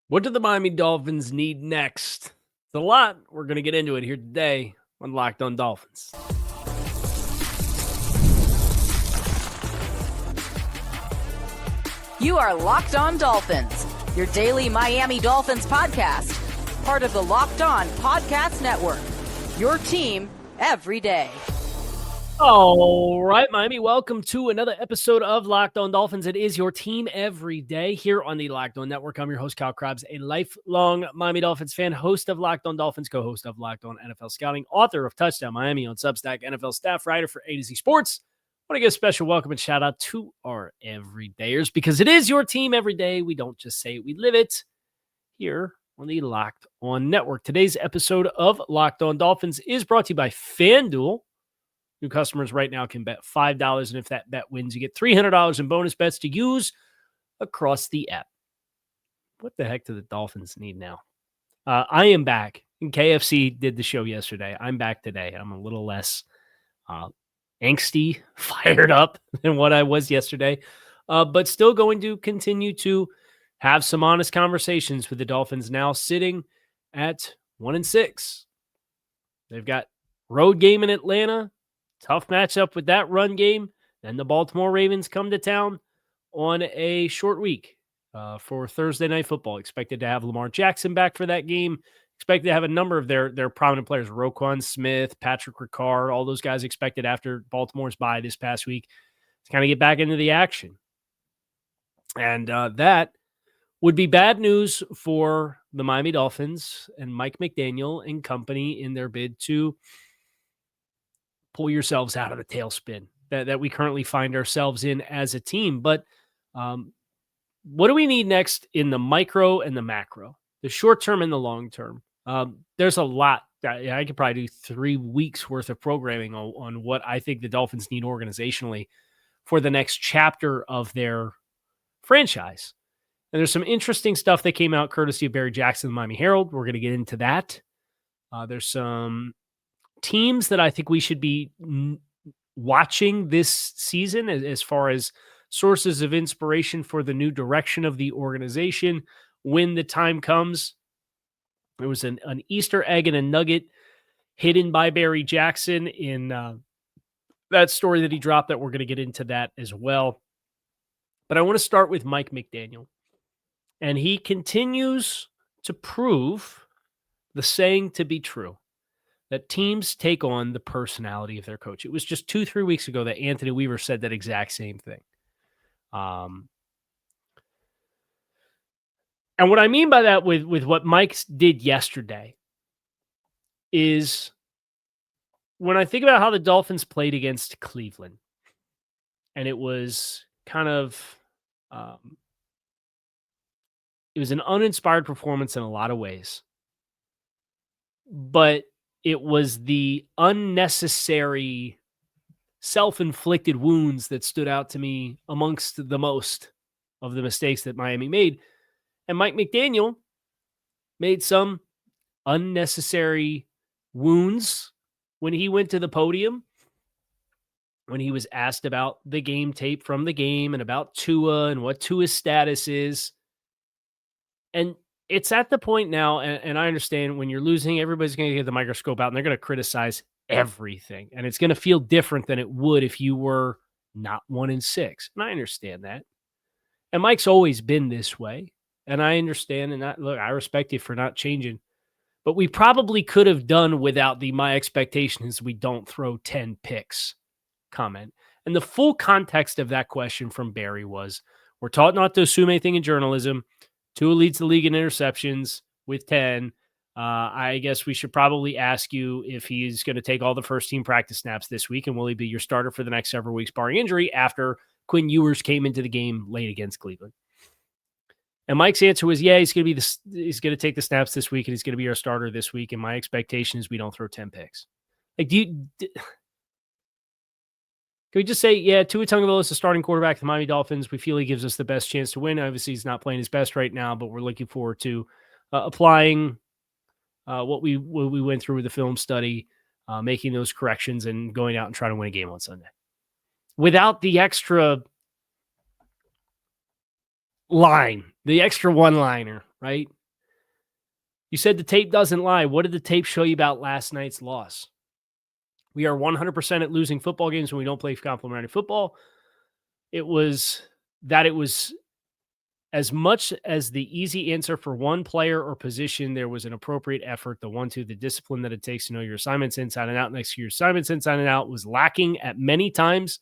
What do the Miami Dolphins need next? It's a lot. We're going to get into it here today on Locked On Dolphins. You are Locked On Dolphins, your daily Miami Dolphins podcast, part of the Locked On Podcast Network, your team every day. All right, Miami, welcome to another episode of Locked On Dolphins. It is your team every day here on the Locked On Network. I'm your host, Kyle Krabs, a lifelong Miami Dolphins fan, host of Locked On Dolphins, co-host of Locked On NFL Scouting, author of Touchdown Miami on Substack, NFL staff writer for A to Z Sports. I want to give a special welcome and shout out to our everydayers because it is your team every day. We don't just say it, we live it here on the Locked On Network. Today's episode of Locked On Dolphins is brought to you by FanDuel. New customers right now can bet $5, and if that bet wins, you get $300 in bonus bets to use across the app. What the heck do the Dolphins need now? I am back. KFC did the show yesterday. I'm back today. I'm a little less angsty, fired up than what I was yesterday, but still going to continue to have some honest conversations with the Dolphins now sitting at 1-6. They've got road game in Atlanta. Tough matchup with that run game. Then the Baltimore Ravens come to town on a short week for Thursday Night Football. Expected to have Lamar Jackson back for that game. Expected to have a number of their prominent players, Roquan Smith, Patrick Ricard, all those guys expected after Baltimore's bye this past week to kind of get back into the action. And that would be bad news for the Miami Dolphins and Mike McDaniel and company in their bid to pull yourselves out of the tailspin that we currently find ourselves in as a team. But what do we need next in the micro and the macro, the short term and the long term? There's a lot. I could probably do 3 weeks worth of programming on what I think the Dolphins need organizationally for the next chapter of their franchise. And there's some interesting stuff that came out courtesy of Barry Jackson, the Miami Herald. We're going to get into that. There's some teams that I think we should be watching this season as far as sources of inspiration for the new direction of the organization when the time comes. There was an Easter egg and a nugget hidden by Barry Jackson in that story that he dropped that we're going to get into that as well. But I want to start with Mike McDaniel. And he continues to prove the saying to be true, that teams take on the personality of their coach. It was just 2-3 weeks ago that Anthony Weaver said that exact same thing. And what I mean by that with what Mike did yesterday is when I think about how the Dolphins played against Cleveland, and it was kind of, it was an uninspired performance in a lot of ways, but it was the unnecessary self-inflicted wounds that stood out to me amongst the most of the mistakes that Miami made. And Mike McDaniel made some unnecessary wounds when he went to the podium, when he was asked about the game tape from the game and about Tua and what Tua's status is. And it's at the point now, and I understand when you're losing, everybody's going to get the microscope out and they're going to criticize everything. And it's going to feel different than it would if you were not 1-6. And I understand that. And Mike's always been this way. And I understand, and I respect you for not changing. But we probably could have done without my expectation is we don't throw 10 picks comment. And the full context of that question from Barry was, we're taught not to assume anything in journalism. Tua leads the league in interceptions with 10. I guess we should probably ask you if he's going to take all the first-team practice snaps this week, and will he be your starter for the next several weeks, barring injury, after Quinn Ewers came into the game late against Cleveland. And Mike's answer was, yeah, he's going to take the snaps this week, and he's going to be our starter this week, and my expectation is we don't throw 10 picks. Like, can we just say, yeah, Tua Tagovailoa is the starting quarterback of the Miami Dolphins. We feel he gives us the best chance to win. Obviously, he's not playing his best right now, but we're looking forward to applying what we went through with the film study, making those corrections, and going out and trying to win a game on Sunday. Without the extra line, the extra one-liner right? You said the tape doesn't lie. What did the tape show you about last night's loss? We are 100% at losing football games when we don't play complementary football. It was as much as the easy answer for one player or position, there was an appropriate effort. The 1-2, the discipline that it takes to know your assignments inside and out, next to your assignments inside and out, was lacking at many times.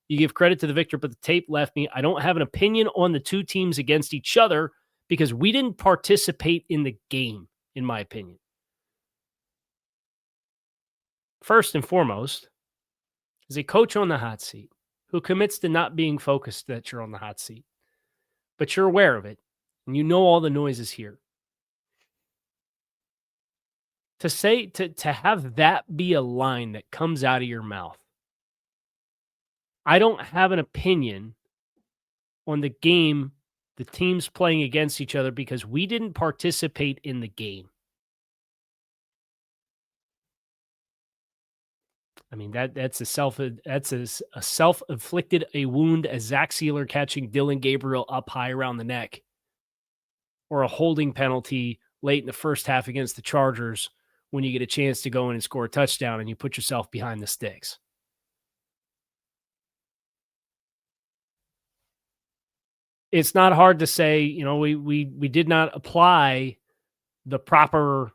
You give credit to the victor, but the tape left me. I don't have an opinion on the two teams against each other because we didn't participate in the game, in my opinion. First and foremost, as a coach on the hot seat who commits to not being focused that you're on the hot seat, but you're aware of it, and you know all the noises here. To have that be a line that comes out of your mouth, I don't have an opinion on the game, the teams playing against each other, because we didn't participate in the game. I mean, that's a self-inflicted a wound as Zach Sealer catching Dylan Gabriel up high around the neck, or a holding penalty late in the first half against the Chargers when you get a chance to go in and score a touchdown and you put yourself behind the sticks. It's not hard to say, we did not apply the proper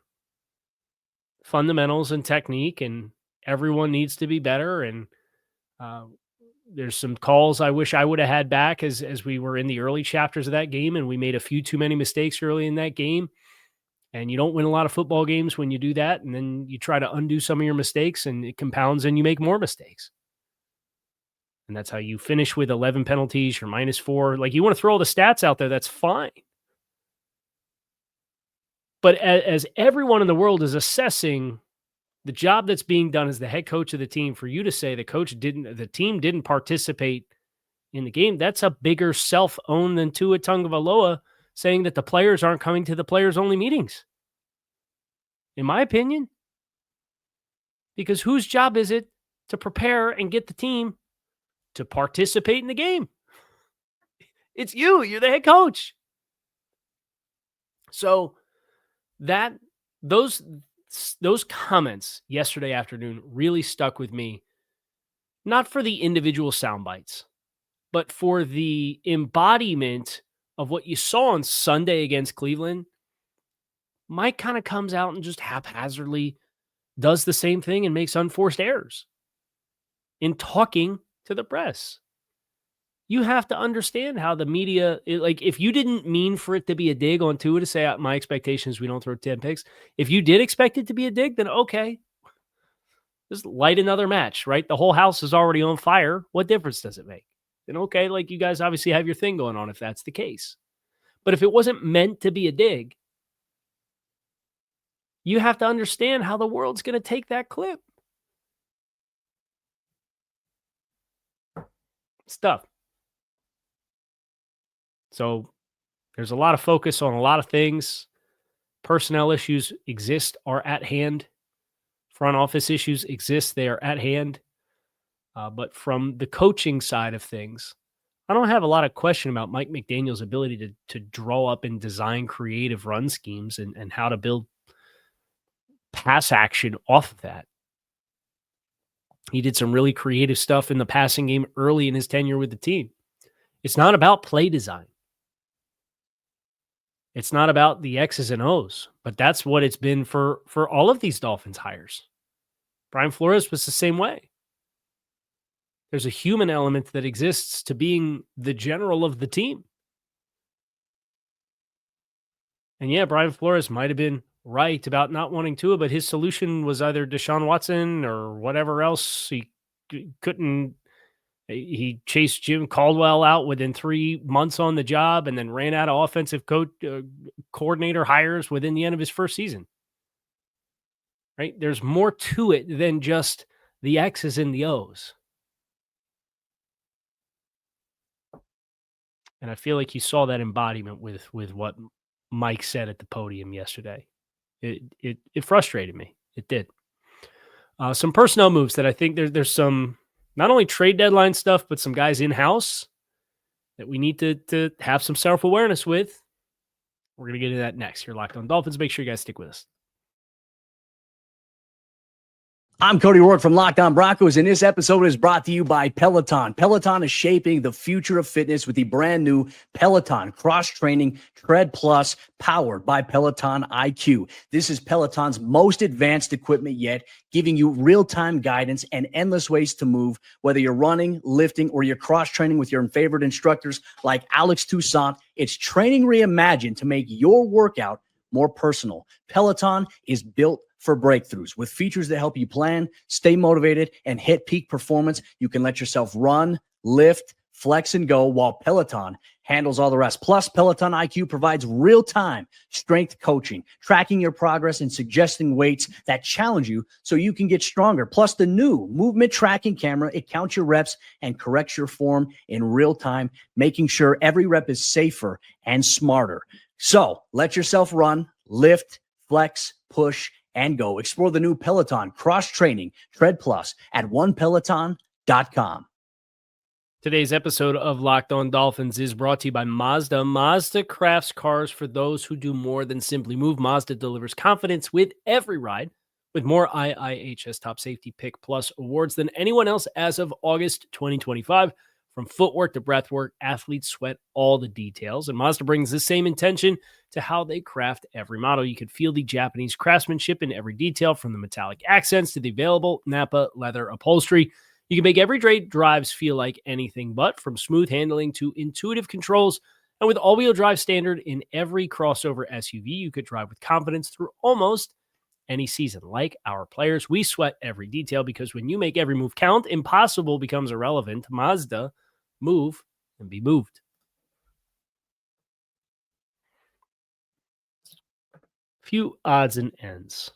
fundamentals and technique, and everyone needs to be better. And there's some calls I wish I would have had back as we were in the early chapters of that game, and we made a few too many mistakes early in that game. And you don't win a lot of football games when you do that, and then you try to undo some of your mistakes, and it compounds and you make more mistakes. And that's how you finish with 11 penalties, you're -4. Like, you want to throw all the stats out there, that's fine. But as everyone in the world is assessing the job that's being done as the head coach of the team, for you to say the team didn't participate in the game, that's a bigger self-own than Tua Tagovailoa saying that the players aren't coming to the players-only meetings, in my opinion. Because whose job is it to prepare and get the team to participate in the game? It's you. You're the head coach. So those comments yesterday afternoon really stuck with me, not for the individual sound bites, but for the embodiment of what you saw on Sunday against Cleveland. Mike kind of comes out and just haphazardly does the same thing and makes unforced errors in talking to the press. You have to understand how the media, if you didn't mean for it to be a dig on Tua to say, my expectation is we don't throw 10 picks. If you did expect it to be a dig, then okay, just light another match, right? The whole house is already on fire. What difference does it make? Then okay, you guys obviously have your thing going on if that's the case. But if it wasn't meant to be a dig, you have to understand how the world's going to take that clip. Stuff. So there's a lot of focus on a lot of things. Personnel issues are at hand. Front office issues exist. They are at hand. But from the coaching side of things, I don't have a lot of question about Mike McDaniel's ability to draw up and design creative run schemes and how to build pass action off of that. He did some really creative stuff in the passing game early in his tenure with the team. It's not about play design. It's not about the X's and O's, but that's what it's been for all of these Dolphins hires. Brian Flores was the same way. There's a human element that exists to being the general of the team. And yeah, Brian Flores might have been right about not wanting Tua, but his solution was either Deshaun Watson or whatever else. He chased Jim Caldwell out within 3 months on the job and then ran out of offensive coordinator hires within the end of his first season. Right? There's more to it than just the X's and the O's. And I feel like you saw that embodiment with what Mike said at the podium yesterday. It frustrated me. It did. Some personnel moves that I think there's some not only trade deadline stuff, but some guys in-house that we need to have some self-awareness with. We're going to get into that next. You're Locked On Dolphins. Make sure you guys stick with us. I'm Cody Rourke from Locked On Broncos, and this episode is brought to you by Peloton. Peloton is shaping the future of fitness with the brand new Peloton Cross-Training Tread Plus, powered by Peloton IQ. This is Peloton's most advanced equipment yet, giving you real-time guidance and endless ways to move, whether you're running, lifting, or you're cross-training with your favorite instructors like Alex Toussaint. It's training reimagined to make your workout more personal. Peloton is built for breakthroughs with features that help you plan, stay motivated, and hit peak performance. You can let yourself run, lift, flex, and go while Peloton handles all the rest. Plus, Peloton IQ provides real-time strength coaching, tracking your progress and suggesting weights that challenge you so you can get stronger. Plus, the new movement tracking camera, it counts your reps and corrects your form in real time, making sure every rep is safer and smarter. So let yourself run, lift, flex, push, and go. Explore the new Peloton Cross-Training Tread Plus at onepeloton.com. Today's episode of Locked On Dolphins is brought to you by Mazda. Mazda crafts cars for those who do more than simply move. Mazda delivers confidence with every ride, with more IIHS Top Safety Pick Plus awards than anyone else as of August 2025. From footwork to breathwork, athletes sweat all the details, and Mazda brings the same intention to how they craft every model. You can feel the Japanese craftsmanship in every detail, from the metallic accents to the available Nappa leather upholstery. You can make everyday drives feel like anything but, from smooth handling to intuitive controls. And with all-wheel drive standard in every crossover SUV, you could drive with confidence through almost any season. Like our players, we sweat every detail because when you make every move count, impossible becomes irrelevant. Mazda, move and be moved. Few odds and ends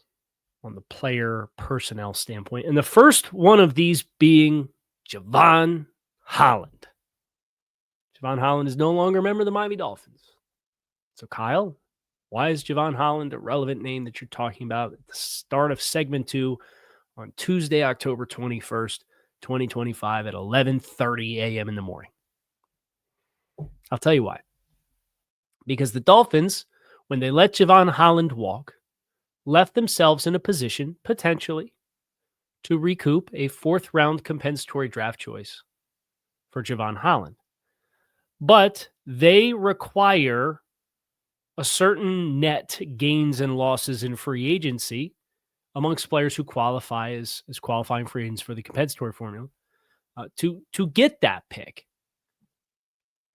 on the player personnel standpoint. And the first one of these being Jevon Holland. Jevon Holland is no longer a member of the Miami Dolphins. So Kyle, why is Jevon Holland a relevant name that you're talking about at the start of segment 2 on Tuesday, October 21st, 2025 at 11:30 a.m. in the morning? I'll tell you why. Because the Dolphins, when they let Jevon Holland walk, left themselves in a position, potentially, to recoup a 4th-round compensatory draft choice for Jevon Holland. But they require a certain net gains and losses in free agency amongst players who qualify as qualifying free agents for the compensatory formula to get that pick.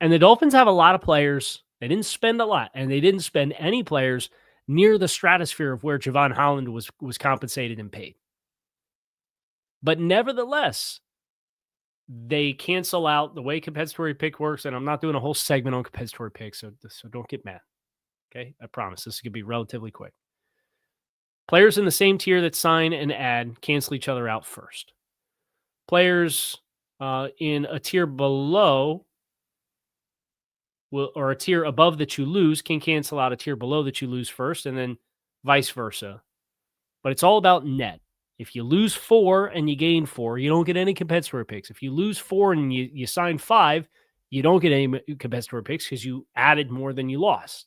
And the Dolphins have a lot of players. They didn't spend a lot, and they didn't spend any players near the stratosphere of where Jevon Holland was compensated and paid. But nevertheless, they cancel out the way compensatory pick works, and I'm not doing a whole segment on compensatory picks, so don't get mad. Okay, I promise this is going to be relatively quick. Players in the same tier that sign and add cancel each other out first. Players in a tier below or a tier above that you lose can cancel out a tier below that you lose first, and then vice versa. But it's all about net. If you lose 4 and you gain 4, you don't get any compensatory picks. If you lose 4 and you sign 5, you don't get any compensatory picks because you added more than you lost.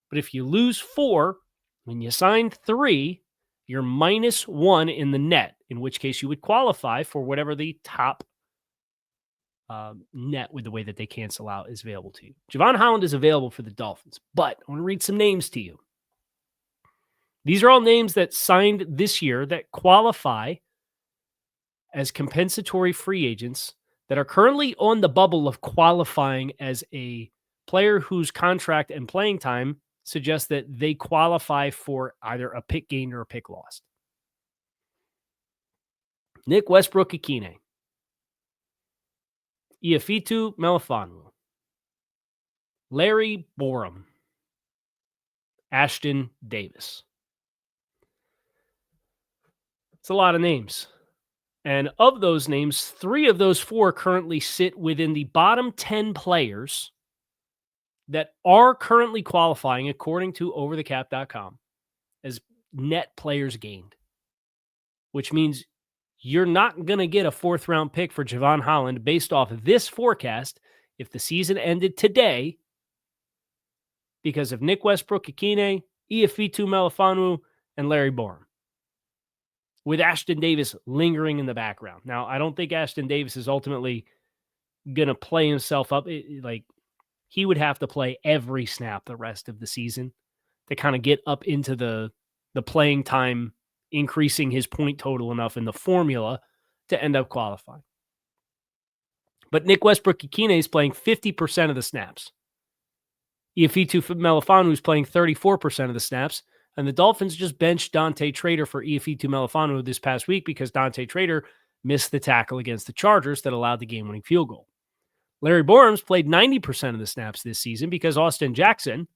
But if you lose 4 and you sign 3, you're -1 in the net, in which case you would qualify for whatever the top net with the way that they cancel out is available to you. Jevon Holland is available for the Dolphins, but I want to read some names to you. These are all names that signed this year that qualify as compensatory free agents that are currently on the bubble of qualifying as a player whose contract and playing time suggests that they qualify for either a pick gained or a pick lost. Nick Westbrook-Ikine, Iafitu Melifonwu, Larry Borum, Ashton Davis. It's a lot of names. And of those names, 3 of those 4 currently sit within the bottom 10 players that are currently qualifying, according to overthecap.com, as net players gained, which means you're not going to get a 4th-round pick for Jevon Holland based off of this forecast if the season ended today because of Nick Westbrook-Ikine, Iafetu Melifonwu, and Larry Borum, with Ashton Davis lingering in the background. Now, I don't think Ashton Davis is ultimately going to play himself up. He would have to play every snap the rest of the season to kind of get up into the playing time, increasing his point total enough in the formula to end up qualifying. But Nick Westbrook-Ikine is playing 50% of the snaps. Iafetu Melifonwu is playing 34% of the snaps. And the Dolphins just benched Dante Trader for Iafetu Melifonwu this past week because Dante Trader missed the tackle against the Chargers that allowed the game-winning field goal. Larry Borum's played 90% of the snaps this season because Austin Jackson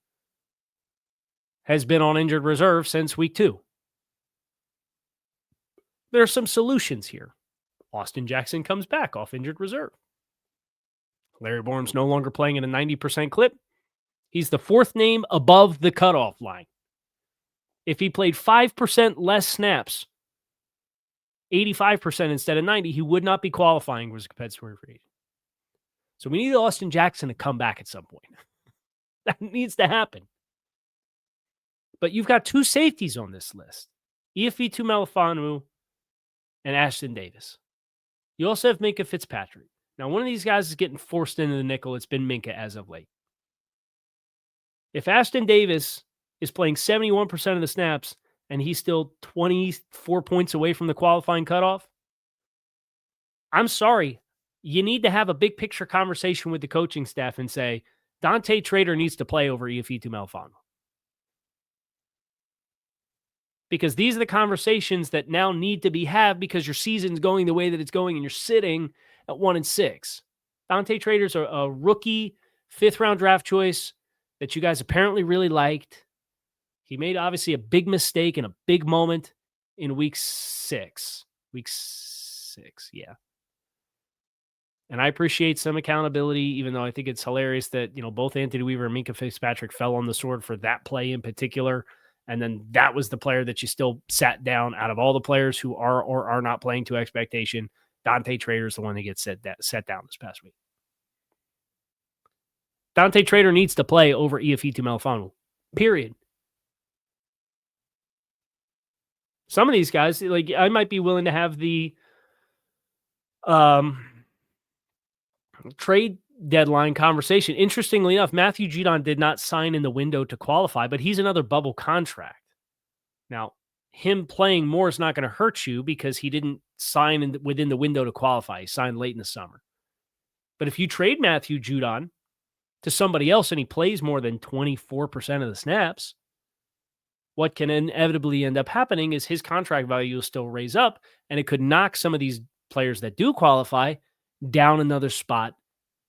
has been on injured reserve since week 2. There are some solutions here. Austin Jackson comes back off injured reserve. Larry Borum's no longer playing at a 90% clip. He's the 4th name above the cutoff line. If he played 5% less snaps, 85% instead of 90, he would not be qualifying as a compensatory free agent. So we need Austin Jackson to come back at some point. That needs to happen. But you've got 2 safeties on this list, Iafetu Melifonwu and Ashton Davis. You also have Minkah Fitzpatrick. Now, one of these guys is getting forced into the nickel. It's been Minkah as of late. If Ashton Davis is playing 71% of the snaps and he's still 24 points away from the qualifying cutoff, I'm sorry. You need to have a big picture conversation with the coaching staff and say, Dante Trader needs to play over Iafetu Melifonwu. Because these are the conversations that now need to be had because your season's going the way that it's going and you're sitting at 1-6. Dante Trader's a rookie 5th-round draft choice that you guys apparently really liked. He made obviously a big mistake in a big moment in week 6. Week 6, yeah. And I appreciate some accountability, even though I think it's hilarious that, both Anthony Weaver and Minkah Fitzpatrick fell on the sword for that play in particular. And then that was the player that you still sat down out of all the players who are or are not playing to expectation. Dante Trader is the one that gets set down this past week. Dante Trader needs to play over Iafetu Melifonwu, period. Some of these guys, I might be willing to have the trade deadline conversation. Interestingly enough, Matthew Judon did not sign in the window to qualify, but he's another bubble contract. Now, him playing more is not going to hurt you because he didn't sign within the window to qualify. He signed late in the summer. But if you trade Matthew Judon to somebody else and he plays more than 24% of the snaps, what can inevitably end up happening is his contract value will still raise up, and it could knock some of these players that do qualify down another spot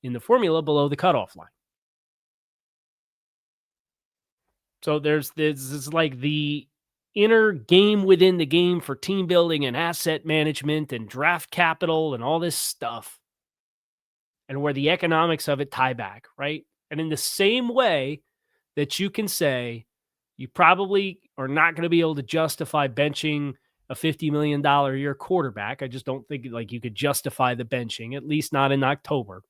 in the formula below the cutoff line. So there's like the inner game within the game for team building and asset management and draft capital and all this stuff, and where the economics of it tie back, right? And in the same way that you can say you probably are not going to be able to justify benching a $50 million a year quarterback. I just don't think you could justify the benching, at least not in October.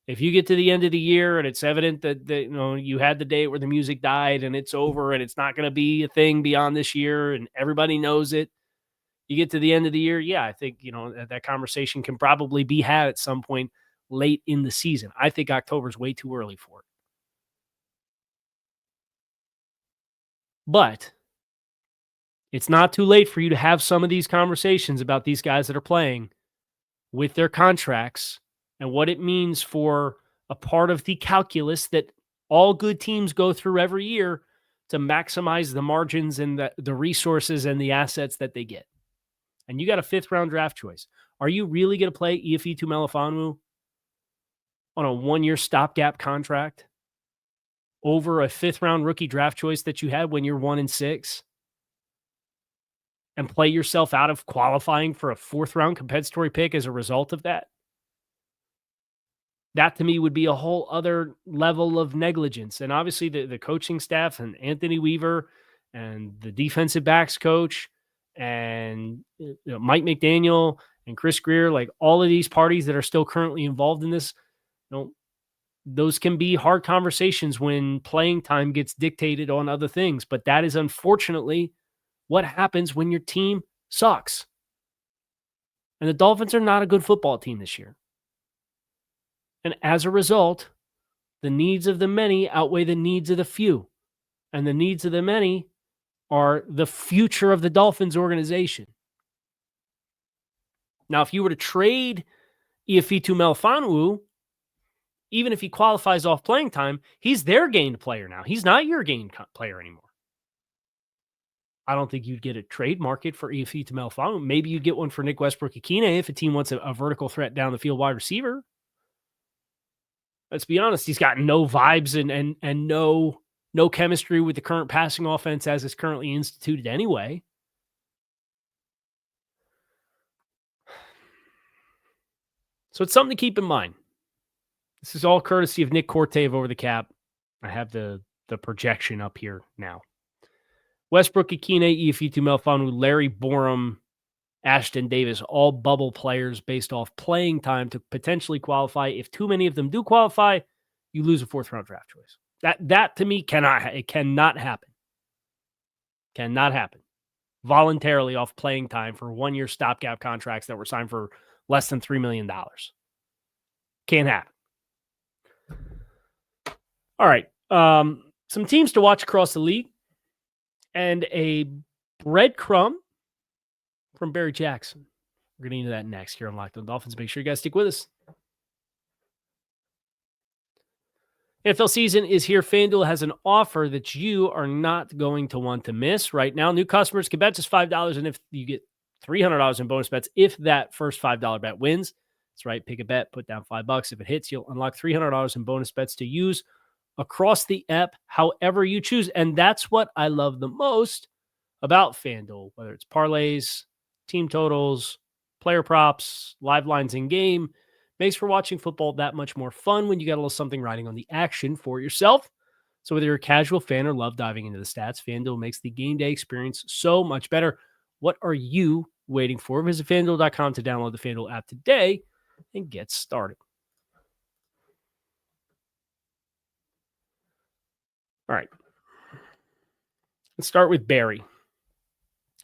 If you get to the end of the year and it's evident that you had the day where the music died and it's over and it's not going to be a thing beyond this year and everybody knows it, you get to the end of the year, yeah, I think that conversation can probably be had at some point late in the season. I think October is way too early for it. But it's not too late for you to have some of these conversations about these guys that are playing with their contracts and what it means for a part of the calculus that all good teams go through every year to maximize the margins and the resources and the assets that they get. And you got a 5th-round draft choice. Are you really going to play Iafetu Melifonwu on a 1-year stopgap contract over a 5th-round rookie draft choice that you had when you're 1-6? And play yourself out of qualifying for a 4th-round compensatory pick as a result of that? That, to me, would be a whole other level of negligence. And obviously the coaching staff and Anthony Weaver and the defensive backs coach and Mike McDaniel and Chris Greer, all of these parties that are still currently involved in this, those can be hard conversations when playing time gets dictated on other things. But that is unfortunately what happens when your team sucks. And the Dolphins are not a good football team this year. And as a result, the needs of the many outweigh the needs of the few. And the needs of the many are the future of the Dolphins organization. Now, if you were to trade Iafetu Melifonwu, even if he qualifies off playing time, he's their gained player now. He's not your gained player anymore. I don't think you'd get a trade market for Iafetu Melifonwu. Maybe you'd get one for Nick Westbrook-Ikhine if a team wants a vertical threat down the field wide receiver. Let's be honest, he's got no vibes and no chemistry with the current passing offense as it's currently instituted anyway. So it's something to keep in mind. This is all courtesy of Nick Corte of Over the Cap. I have the projection up here now. Westbrook-Ikhine, Iafetu Melifonwu, Larry Borum, Ashton Davis, all bubble players based off playing time to potentially qualify. If too many of them do qualify, you lose a 4th-round draft choice. That to me cannot happen. Cannot happen. Voluntarily off playing time for 1-year stopgap contracts that were signed for less than $3 million. Can't happen. All right. Some teams to watch across the league and a breadcrumb from Barry Jackson. We're getting into that next here on Locked On Dolphins. Make sure you guys stick with us. NFL season is here. FanDuel has an offer that you are not going to want to miss. Right now, new customers can bet just $5, and if you get $300 in bonus bets, if that first $5 bet wins, that's right, pick a bet, put down $5. If it hits, you'll unlock $300 in bonus bets to use across the app, however you choose. And that's what I love the most about FanDuel, whether it's parlays, team totals, player props, live lines in game. Makes for watching football that much more fun when you got a little something riding on the action for yourself. So whether you're a casual fan or love diving into the stats, FanDuel makes the game day experience so much better. What are you waiting for? Visit FanDuel.com to download the FanDuel app today and get started. All right. Let's start with Barry.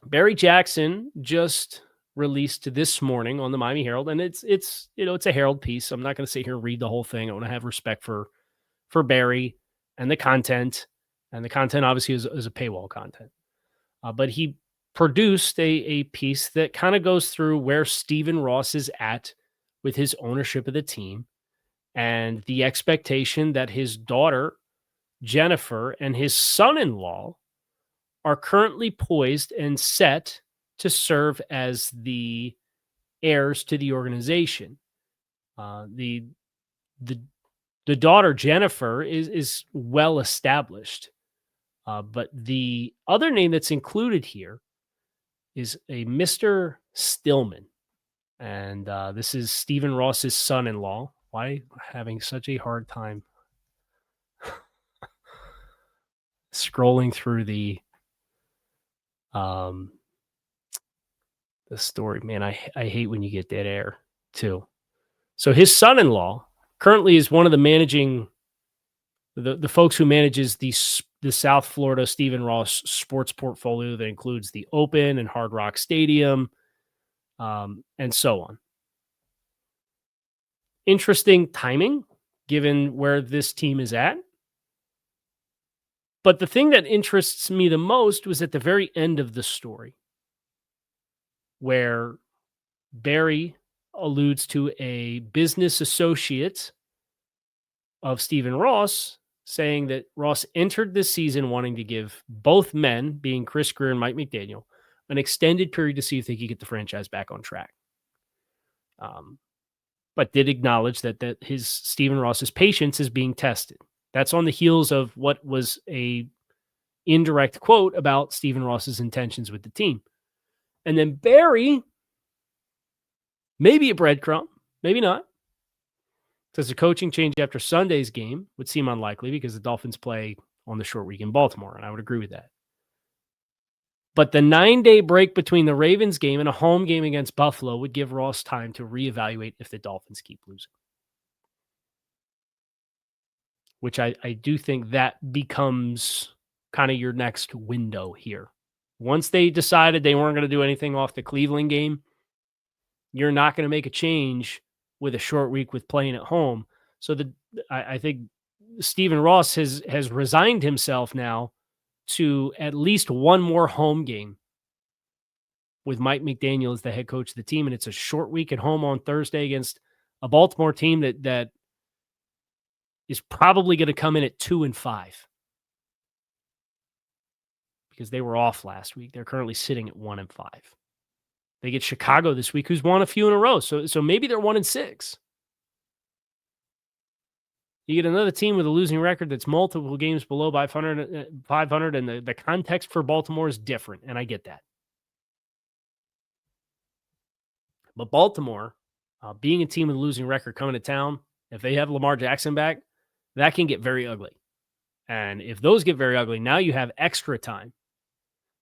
Barry Jackson just released this morning on the Miami Herald, and it's a Herald piece. I'm not going to sit here and read the whole thing. I want to have respect for Barry and the content, and the content obviously is a paywall content. But he produced a piece that kind of goes through where Stephen Ross is at with his ownership of the team and the expectation that his daughter, Jennifer, and his son-in-law are currently poised and set to serve as the heirs to the organization. The daughter, Jennifer, is well established. But the other name that's included here is a Mr. Stillman. And this is Stephen Ross's son-in-law. Why having such a hard time scrolling through the story? Man, I hate when you get dead air too. So his son-in-law currently is one of the managing, the folks who manages the South Florida Stephen Ross sports portfolio that includes the Open and Hard Rock Stadium, and so on. Interesting timing, given where this team is at. But the thing that interests me the most was at the very end of the story, where Barry alludes to a business associate of Stephen Ross saying that Ross entered this season wanting to give both men, being Chris Greer and Mike McDaniel, an extended period to see if they could get the franchise back on track. But did acknowledge that his Stephen Ross's patience is being tested. That's on the heels of what was a indirect quote about Stephen Ross's intentions with the team. And then Barry, maybe a breadcrumb, maybe not, says a coaching change after Sunday's game would seem unlikely because the Dolphins play on the short week in Baltimore, and I would agree with that. But the 9-day break between the Ravens game and a home game against Buffalo would give Ross time to reevaluate if the Dolphins keep losing. which I do think that becomes kind of your next window here. Once they decided they weren't going to do anything off the Cleveland game, you're not going to make a change with a short week with playing at home. So I think Stephen Ross has resigned himself now to at least one more home game with Mike McDaniel as the head coach of the team, and it's a short week at home on Thursday against a Baltimore team that is probably going to come in at 2-5 because they were off last week. They're currently sitting at 1-5. They get Chicago this week, who's won a few in a row. So maybe they're 1-6. You get another team with a losing record that's multiple games below 500, and the context for Baltimore is different, and I get that. But Baltimore, being a team with a losing record coming to town, if they have Lamar Jackson back, that can get very ugly. And if those get very ugly, now you have extra time.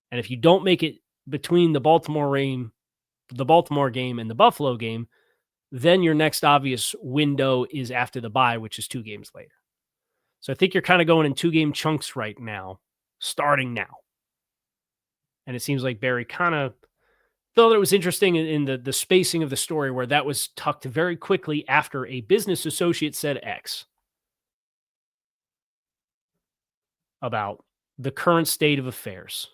And if you don't make it between the Baltimore game and the Buffalo game, then your next obvious window is after the bye, which is 2 games later. So I think you're kind of going in 2-game chunks right now, starting now. And it seems like Barry kind of thought it was interesting in the spacing of the story where that was tucked very quickly after a business associate said X about the current state of affairs.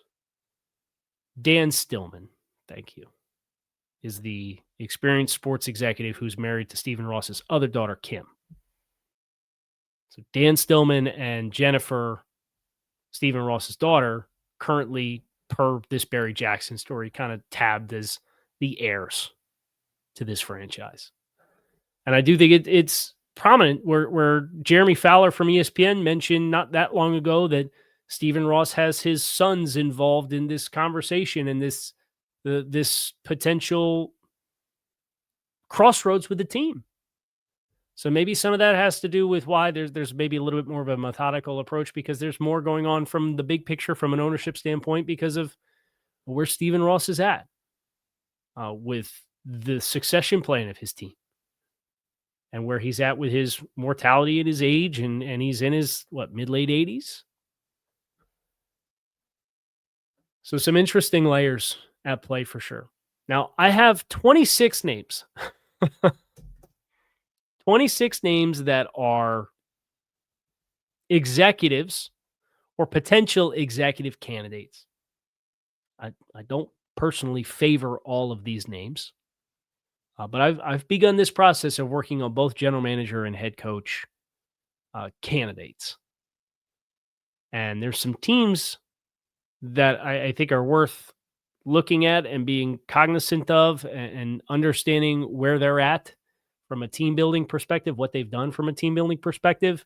Dan Stillman, thank you, is the experienced sports executive who's married to Stephen Ross's other daughter, Kim. So Dan Stillman and Jennifer, Stephen Ross's daughter, currently, per this Barry Jackson story, kind of tabbed as the heirs to this franchise. And I do think it's prominent where Jeremy Fowler from ESPN mentioned not that long ago that Stephen Ross has his sons involved in this conversation and this potential crossroads with the team. So maybe some of that has to do with why there's maybe a little bit more of a methodical approach, because there's more going on from the big picture from an ownership standpoint because of where Stephen Ross is at with the succession plan of his team and where he's at with his mortality at his age, and he's in his, mid-late 80s? So some interesting layers at play for sure. Now, I have 26 names. 26 names that are executives or potential executive candidates. I don't personally favor all of these names, but I've begun this process of working on both general manager and head coach candidates. And there's some teams that I think are worth looking at and being cognizant of and understanding where they're at from a team building perspective, what they've done from a team building perspective.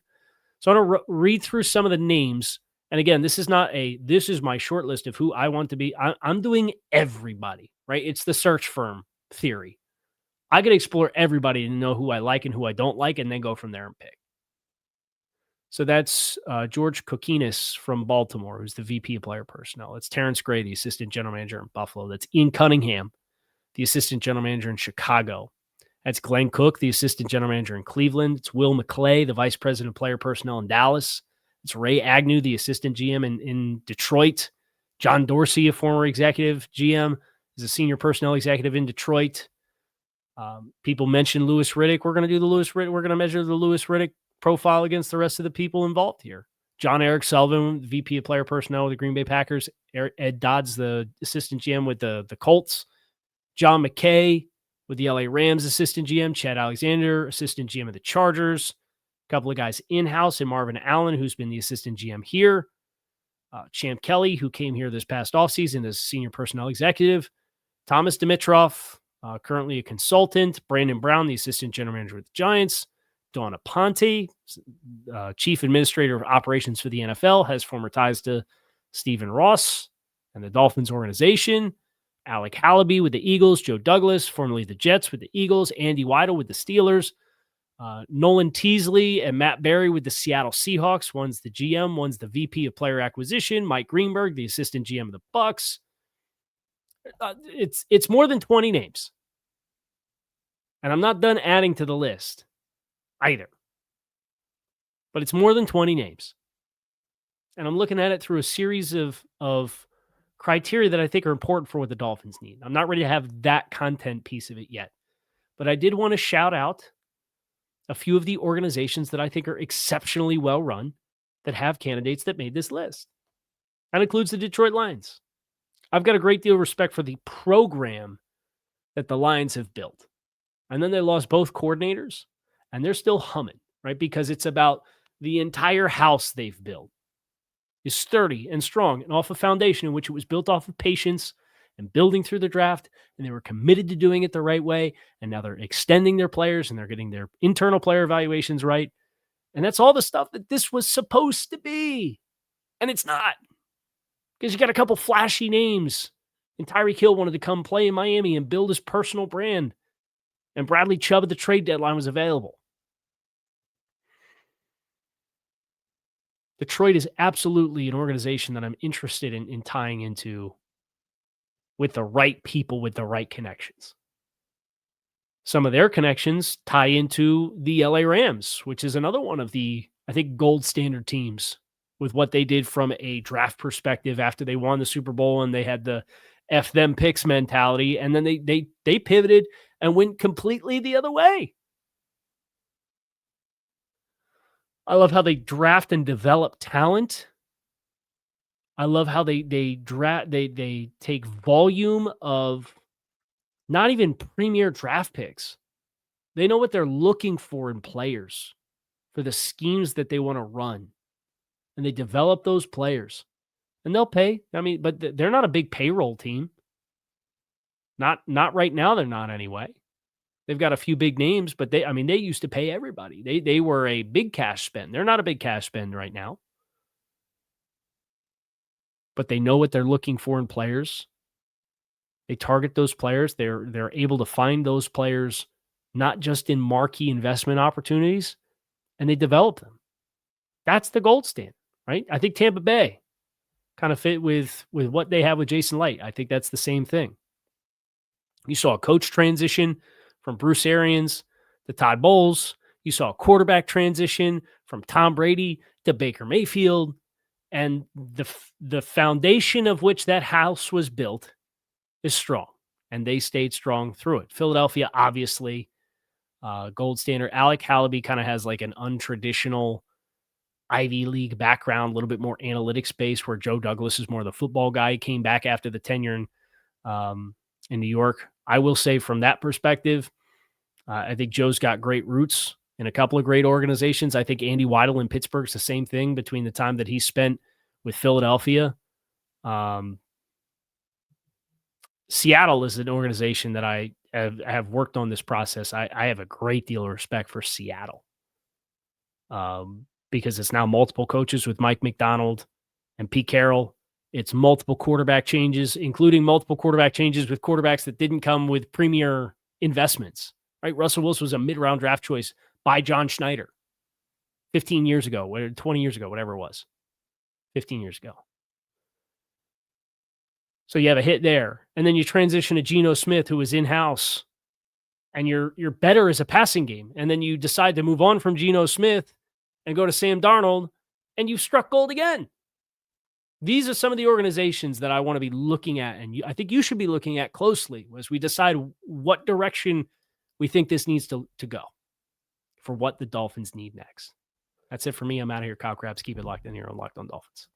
So I'm going to read through some of the names. And again, this is my short list of who I want to be. I'm doing everybody, right? It's the search firm theory. I could explore everybody to know who I like and who I don't like, and then go from there and pick. So that's George Kokinis from Baltimore, who's the VP of player personnel. It's Terrence Gray, the assistant general manager in Buffalo. That's Ian Cunningham, the assistant general manager in Chicago. That's Glenn Cook, the assistant general manager in Cleveland. It's Will McClay, the vice president of player personnel in Dallas. It's Ray Agnew, the assistant GM in Detroit. John Dorsey, a former executive GM, is a senior personnel executive in Detroit. People mentioned Louis Riddick. We're going to measure the Louis Riddick profile against the rest of the people involved here. John Eric Sullivan, VP of player personnel with the Green Bay Packers. Ed Dodds, the assistant GM with the Colts. John McKay with the LA Rams assistant GM. Chad Alexander, assistant GM of the Chargers. A couple of guys in-house, and Marvin Allen, who's been the assistant GM here. Champ Kelly, who came here this past offseason as senior personnel executive. Thomas Dimitrov, currently a consultant. Brandon Brown, the assistant general manager with the Giants. Donna Ponte, chief administrator of operations for the NFL, has former ties to Stephen Ross and the Dolphins organization. Alec Hallaby with the Eagles. Joe Douglas, formerly the Jets, with the Eagles. Andy Weidel with the Steelers. Nolan Teasley and Matt Berry with the Seattle Seahawks. One's the GM, one's the VP of player acquisition. Mike Greenberg, the assistant GM of the Bucks. It's more than 20 names. And I'm not done adding to the list either. but it's more than 20 names. And I'm looking at it through a series of criteria that I think are important for what the Dolphins need. I'm not ready to have that content piece of it yet, but I did want to shout out a few of the organizations that I think are exceptionally well run that have candidates that made this list. That includes the Detroit Lions. I've got a great deal of respect for the program that the Lions have built. And then they lost both coordinators, and they're still humming, right? Because it's about the entire house they've built is sturdy and strong and off a foundation in which it was built off of patience and building through the draft, and they were committed to doing it the right way. And now they're extending their players and they're getting their internal player evaluations right. And that's all the stuff that this was supposed to be. And it's not. Because you got a couple flashy names. And Tyreek Hill wanted to come play in Miami and build his personal brand. And Bradley Chubb at the trade deadline was available. Detroit is absolutely an organization that I'm interested in tying into with the right people, with the right connections. Some of their connections tie into the LA Rams, which is another one of the, I think, gold standard teams with what they did from a draft perspective after they won the Super Bowl and they had the F them picks mentality. And then they pivoted and went completely the other way. I love how they draft and develop talent. I love how they take volume of not even premier draft picks. They know what they're looking for in players for the schemes that they want to run. And they develop those players. And they'll pay. I mean, but they're not a big payroll team. Not right now, they're not anyway. They've got a few big names, but they used to pay everybody. They were a big cash spend. They're not a big cash spend right now. But they know what they're looking for in players. They target those players. They're able to find those players not just in marquee investment opportunities, and they develop them. That's the gold standard, right? I think Tampa Bay kind of fit with what they have with Jason Light. I think that's the same thing. You saw a coach transition from Bruce Arians to Todd Bowles. You saw a quarterback transition from Tom Brady to Baker Mayfield. And the foundation of which that house was built is strong. And they stayed strong through it. Philadelphia, obviously, gold standard. Alec Halaby kind of has like an untraditional Ivy League background, a little bit more analytics based, where Joe Douglas is more the football guy. He came back after the tenure in New York. I will say from that perspective, I think Joe's got great roots in a couple of great organizations. I think Andy Weidel in Pittsburgh's the same thing between the time that he spent with Philadelphia. Seattle is an organization that I have worked on this process. I have a great deal of respect for Seattle because it's now multiple coaches with Mike McDaniel and Pete Carroll. It's multiple quarterback changes, including multiple quarterback changes with quarterbacks that didn't come with premier investments, right? Russell Wilson was a mid-round draft choice by John Schneider 15 years ago, 20 years ago, whatever it was, 15 years ago. So you have a hit there. And then you transition to Geno Smith, who was in-house, and you're better as a passing game. And then you decide to move on from Geno Smith and go to Sam Darnold, and you've struck gold again. These are some of the organizations that I want to be looking at, and I think you should be looking at closely as we decide what direction we think this needs to go for what the Dolphins need next. That's it for me. I'm out of here, Kyle Krabs. Keep it locked in here on Locked On Dolphins.